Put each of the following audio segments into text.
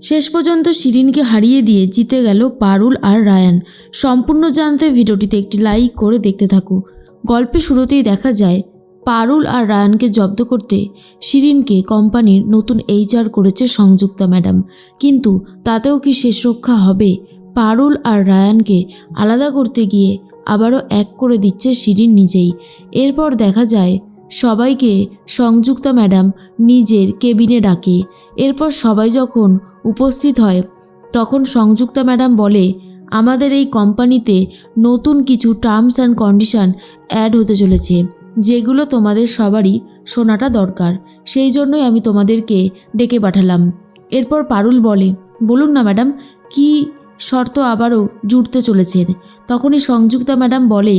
শেষ পর্যন্ত শিরিনকে হারিয়ে দিয়ে জিতে গেল পারুল আর রায়ান। সম্পূর্ণ জানতে ভিডিওটিতে একটি লাইক করে দেখতে থাকো। গল্পের শুরুতেই দেখা যায় পারুল আর রায়ানকে জব্দ করতে শিরিনকে কোম্পানির নতুন HR করেছে সংযুক্তা ম্যাডাম। কিন্তু তাতেও কি শেষ রক্ষা হবে? পারুল আর রায়ানকে আলাদা করতে গিয়ে আবারও এক করে দিচ্ছে শিরিন নিজেই। এরপর দেখা যায় সবাইকে সংযুক্তা ম্যাডাম নিজের কেবিনে ডাকে। এরপর সবাই যখন উপস্থিত হয় তখন সংযুক্তা ম্যাডাম বলে, আমাদের এই কোম্পানিতে নতুন কিছু টার্মস অ্যান্ড কন্ডিশন অ্যাড হতে চলেছে, যেগুলো তোমাদের সবারই শোনাটা দরকার। সেই জন্যই আমি তোমাদেরকে ডেকে পাঠালাম। এরপর পারুল বলে, বলুন না ম্যাডাম, কি শর্ত আবারও জুড়তে চলেছেন? তখনই সংযুক্তা ম্যাডাম বলে,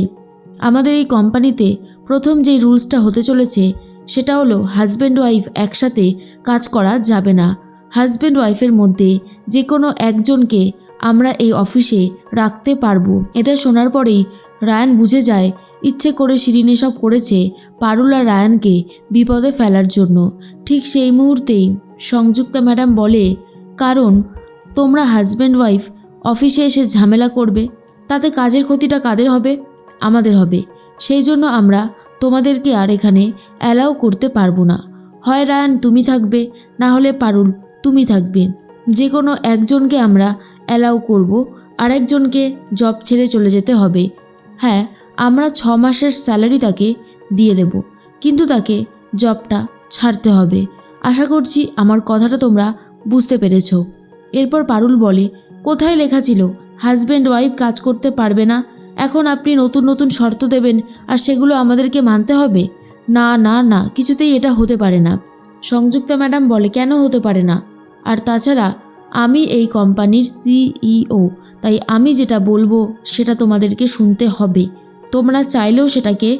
আমাদের এই কোম্পানিতে প্রথম যেই রুলসটা হতে চলেছে সেটা হলো হাজব্যান্ড ওয়াইফ একসাথে কাজ করা যাবে না। হাজব্যান্ড ওয়াইফের মধ্যে যে কোনো একজনকে আমরা এই অফিসে রাখতে পারবো। এটা শোনার পরেই রায়ান বুঝে যায় ইচ্ছে করে শিরিন এসব করেছে পারুল আর রায়ানকে বিপদে ফেলার জন্য। ঠিক সেই মুহূর্তেই সংযুক্তা ম্যাডাম বলে, কারণ তোমরা হাজব্যান্ড ওয়াইফ অফিসে এসে ঝামেলা করবে, তাতে কাজের ক্ষতিটা কাদের হবে? আমাদের হবে। সেই জন্য আমরা তোমাদেরকে আর এখানে অ্যালাউ করতে পারবো না। হয় রায়ান তুমি থাকবে, না হলে পারুল তুমি থাকবে। যে কোনো একজনকে আমরা অ্যালাউ করব, আরেকজনকে জব ছেড়ে চলে যেতে হবে। হ্যাঁ, আমরা 6 মাসের স্যালারি তাকে দিয়ে দেব, কিন্তু তাকে জবটা ছাড়তে হবে। আশা করছি আমার কথাটা তোমরা বুঝতে পেরেছ। এরপর পারুল বলে, কোথায় লেখা ছিল হাজব্যান্ড ওয়াইফ কাজ করতে পারবে না? এখন আপনি নতুন নতুন শর্ত দেবেন আর সেগুলো আমাদেরকে মানতে হবে? না না না, কিছুতেই এটা হতে পারে না। সংযুক্তা ম্যাডাম বলে, কেন হতে পারে না? আর তাছাড়া আমি এই কোম্পানির CEO, তাই আমি যেটা বলবো সেটা তোমাদেরকে শুনতে হবে। তোমরা চাইলেও সেটাকে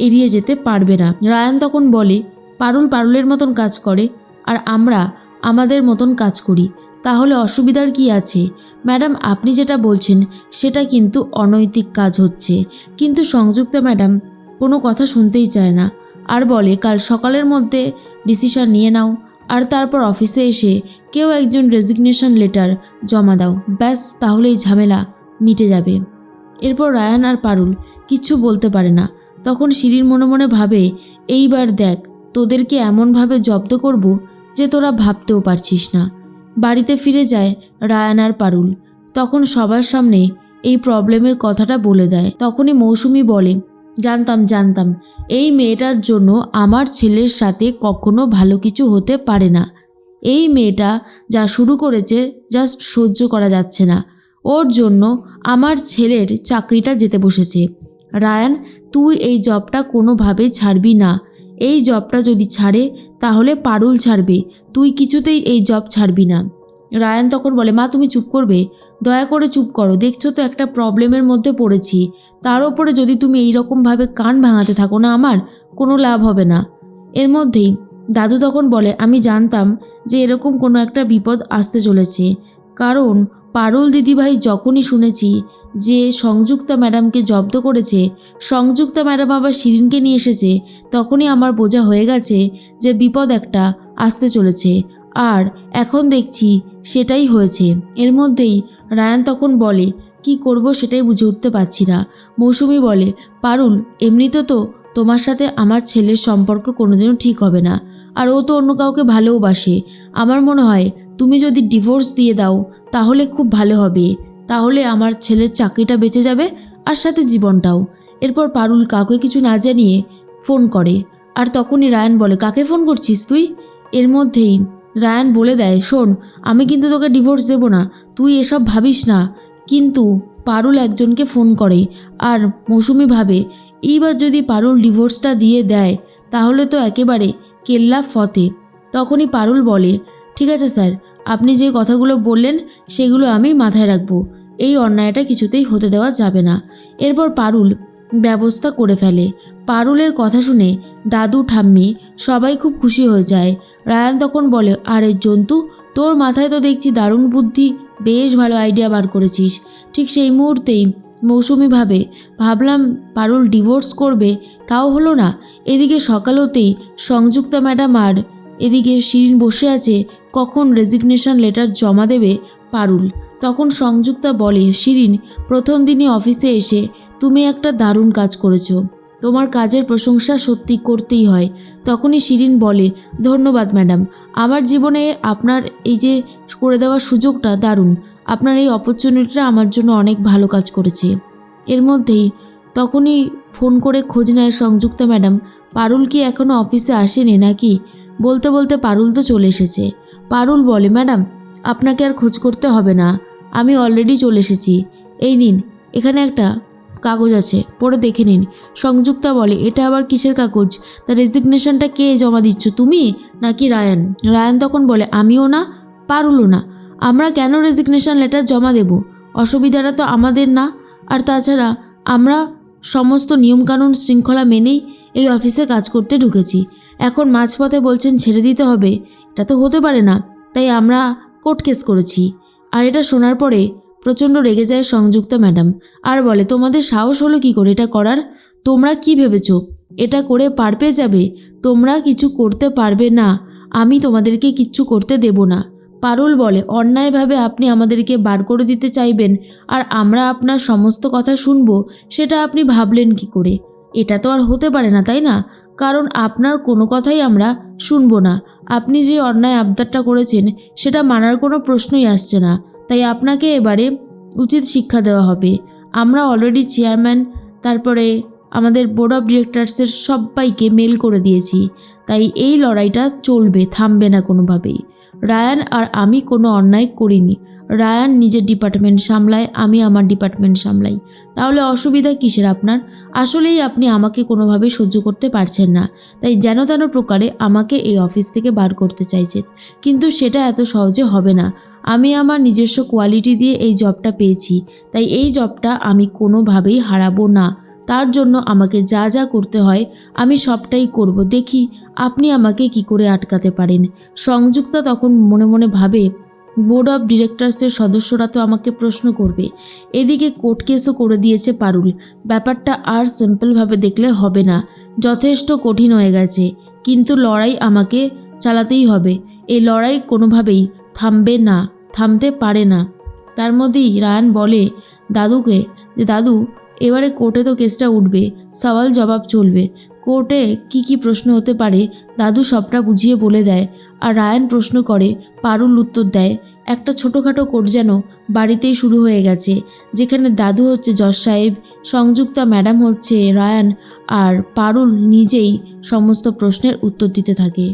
এড়িয়ে যেতে পারবে না। রায়ান তখন বলে, পারুল পারুলের মতন কাজ করে আর আমরা আমাদের মতন কাজ করি, তাহলে অসুবিধার কি আছে? ম্যাডাম আপনি যেটা বলছেন সেটা কিন্তু অনৈতিক কাজ হচ্ছে। কিন্তু সংযুক্তা ম্যাডাম কোনো কথা শুনতেই চায় না আর বলে, কাল সকালের মধ্যে ডিসিশন নিয়ে নাও আর তারপর অফিসে এসে কেউ একজন রেজিগনেশন লেটার জমা দাও, ব্যাস তাহলেই ঝামেলা মিটে যাবে। এরপর রায়ান আর পারুল কিচ্ছু বলতে পারে না। তখন শিরিন মনে মনে ভাবে, এইবার দেখ তোদেরকে এমনভাবে জব্দ করব যে তোরা ভাবতেও পারছিস না। বাড়িতে ফিরে যায় রায়ান আর পারুল। তখন সবার সামনে এই প্রবলেমের কথাটা বলে দেয়। তখনই মৌসুমি বলে, জানতাম এই মেয়েটার জন্য আমার ছেলের সাথে কখনো ভালো কিছু হতে পারে না। এই মেয়েটা যা শুরু করেছে জাস্ট সহ্য করা যাচ্ছে না। ওর জন্য আমার ছেলের চাকরিটা যেতে বসেছে। রায়ান, তুই এই জবটা কোনোভাবেই ছাড়বি না। এই জবটা যদি ছাড়ে তাহলে পারুল ছাড়বে, তুই কিছুতেই এই জব ছাড়বি না। রায়ান তখন বলে, মা তুমি চুপ করবে? দয়া করে চুপ করো, দেখছো তো একটা প্রবলেমের মধ্যে পড়েছি। তার ওপরে যদি তুমি এইরকমভাবে কান ভাঙাতে থাকো না, আমার কোনো লাভ হবে না। এর মধ্যেই দাদু তখন বলে, আমি জানতাম যে এরকম কোনো একটা বিপদ আসতে চলেছে, কারণ পারুল দিদিভাই যখনই শুনেছি যে সংযুক্তা ম্যাডামকে জব্দ করেছে, সংযুক্তা ম্যাডাম আবার শিরিনকে নিয়ে এসেছে, তখনই আমার বোঝা হয়ে গেছে যে বিপদ একটা আসতে চলেছে। আর এখন দেখছি সেটাই হয়েছে। এর মধ্যেই রায়ান তখন বলে, কি করব সেটাই বুঝে উঠতে পারছি না। মৌসুমি বলে, পারুল এমনিতে তো তোমার সাথে আমার ছেলের সম্পর্ক কোনোদিনও ঠিক হবে না, আর ও তো অন্য কাউকে ভালোবাসে। আমার মনে হয় তুমি যদি ডিভোর্স দিয়ে দাও তাহলে খুব ভালো হবে, তাহলে আমার ছেলের চাকরিটা বেঁচে যাবে আর সাথে জীবনটাও। এরপর পারুল কাউকে কিছু না জানিয়ে ফোন করে। আর তখনই রায়ান বলে, কাকে ফোন করছিস তুই? এর মধ্যেই রায়ান বলে দেয়, শোন আমি কিন্তু তোকে ডিভোর্স দেব না, তুই এসব ভাবিস না। কিন্তু পারুল একজনকে ফোন করে আর মৌসুমি ভাবে, এইবার যদি পারুল ডিভোর্সটা দিয়ে দেয় তাহলে তো একেবারে কেল্লা ফতে। তখনই পারুল বলে, ঠিক আছে স্যার, আপনি যে কথাগুলো বললেন সেগুলো আমি মাথায় রাখবো, এই অন্যায়টা কিছুতেই হতে দেওয়া যাবে না। এরপর পারুল ব্যবস্থা করে ফেলে। পারুলের কথা শুনে দাদু ঠাম্মি সবাই খুব খুশি হয়ে যায়। রায়ান তখন বলে, আরে জন্তু, তোর মাথায় তো দেখছি দারুণ বুদ্ধি, বেশ ভালো আইডিয়া বার করেছিস। ঠিক সেই মুহূর্তেই মৌসুমি ভাবলাম পারুল ডিভোর্স করবে, তাও হলো না। এদিকে সকাল হতেই সংযুক্তা ম্যাডাম আর এদিকে শিরিন বসে আছে কখন রেজিগনেশন লেটার জমা দেবে পারুল। তখন সংযুক্তা বলে, শিরিন, প্রথম দিনই অফিসে এসে তুমি একটা দারুণ কাজ করেছো, তোমার কাজের প্রশংসা সত্যি করতেই হয়। তখনই শিরিন বলে, ধন্যবাদ ম্যাডাম, আমার জীবনে আপনার এই যে করে দেওয়ার সুযোগটা দারুণ, আপনার এই অপরচুনিটিটা আমার জন্য অনেক ভালো কাজ করেছে। এর মধ্যেই তখনই ফোন করে খোঁজ নেয় সংযুক্তা ম্যাডাম, পারুল কি এখনও অফিসে আসেনি নাকি। বলতে বলতে পারুল তো চলে এসেছে। পারুল বলে, ম্যাডাম আপনাকে আর খোঁজ করতে হবে না, আমি অলরেডি চলে এসেছি, এই নিন, এখানে একটা কাগজ আছে, পড়ে দেখে নিন। সংযুক্তা বলে, এটা আবার কিসের কাগজ? তা রেজিগনেশনটা কে জমা দিচ্ছ, তুমি নাকি রায়ান? রায়ান তখন বলে, আমিও না, পারুলও না, আমরা কেন রেজিগনেশন লেটার জমা দেব? অসুবিধাটা তো আমাদের না। আর তাছাড়া আমরা সমস্ত নিয়মকানুন শৃঙ্খলা মেনেই এই অফিসে কাজ করতে ঢুকেছি, এখন মাঝপথে বলছেন ছেড়ে দিতে হবে, এটা তো হতে পারে না, তাই আমরা কোর্ট কেস করেছি। আর এটা শোনার পরে প্রচণ্ড রেগে যায় সংযুক্তা ম্যাডাম, আর বলে, তোমাদের সাহস হলো কি করে এটা করার? তোমরা কি ভেবেছো এটা করে পার পেয়ে যাবে? তোমরা কিছু করতে পারবে না, আমি তোমাদেরকে কিচ্ছু করতে দেব না। পারুল বলে, অন্যায়ভাবে আপনি আমাদেরকে বার করে দিতে চাইবেন আর আমরা আপনার সমস্ত কথা শুনবো, সেটা আপনি ভাবলেন কি করে? এটা তো আর হতে পারে না, তাই না? কারণ আপনার কোনো কথাই আমরা শুনবো না। আপনি যে অন্যায় আবদারটা করেছেন সেটা মানার কোনো প্রশ্নই আসছে না, তাই আপনাকে এবারে উচিত শিক্ষা দেওয়া হবে। আমরা অলরেডি চেয়ারম্যান, তারপরে আমাদের বোর্ড অফ ডিরেক্টরসের সবাইকে মেল করে দিয়েছি, তাই এই লড়াইটা চলবে, থামবে না কোনোভাবেই। রায়ান আর আমি কোনো অন্যায় করিনি, রায়ান নিজের ডিপার্টমেন্ট সামলায়, আমি আমার ডিপার্টমেন্ট সামলাই, তাহলে অসুবিধা কিসের আপনার? আসলেই আপনি আমাকে কোনোভাবে সহ্য করতে পারছেন না, তাই যেন তেন প্রকারে আমাকে এই অফিস থেকে বার করতে চাইছেন, কিন্তু সেটা এত সহজে হবে না। আমি আমার নিজস্ব কোয়ালিটি দিয়ে এই জবটা পেয়েছি, তাই এই জবটা আমি কোনোভাবেই হারাবো না। তার জন্য আমাকে যা যা করতে হয় আমি সবটাই করব, দেখি আপনি আমাকে কি করে আটকাতে পারেন। সংযুক্তা তখন মনে মনে ভাবে, বোর্ড অফ ডিরেক্টরসের সদস্যরা তো আমাকে প্রশ্ন করবে, এদিকে কোর্ট কেসও করে দিয়েছে পারুল, ব্যাপারটা আর সিম্পলভাবে দেখলে হবে না, যথেষ্ট কঠিন হয়ে গেছে, কিন্তু লড়াই আমাকে চালাতেই হবে, এই লড়াই কোনোভাবেই থামবে না, থামতে পারে না। তার মধ্যেই রায়ান বলে দাদুকে যে, দাদু এবারে কোর্টে তো কেসটা উঠবে, সওয়াল জবাব চলবে, কোর্টে কি কি প্রশ্ন হতে পারে দাদু সবটা বুঝিয়ে বলে দেয়। আর রায়ান প্রশ্ন করে, পারুল উত্তর দেয়, একটা ছোটোখাটো কোর্ট যেন বাড়িতেই শুরু হয়ে গেছে, যেখানে দাদু হচ্ছে জজ সাহেব, সংযুক্তা ম্যাডাম হচ্ছে রায়ান, আর পারুল নিজেই সমস্ত প্রশ্নের উত্তর দিতে থাকে।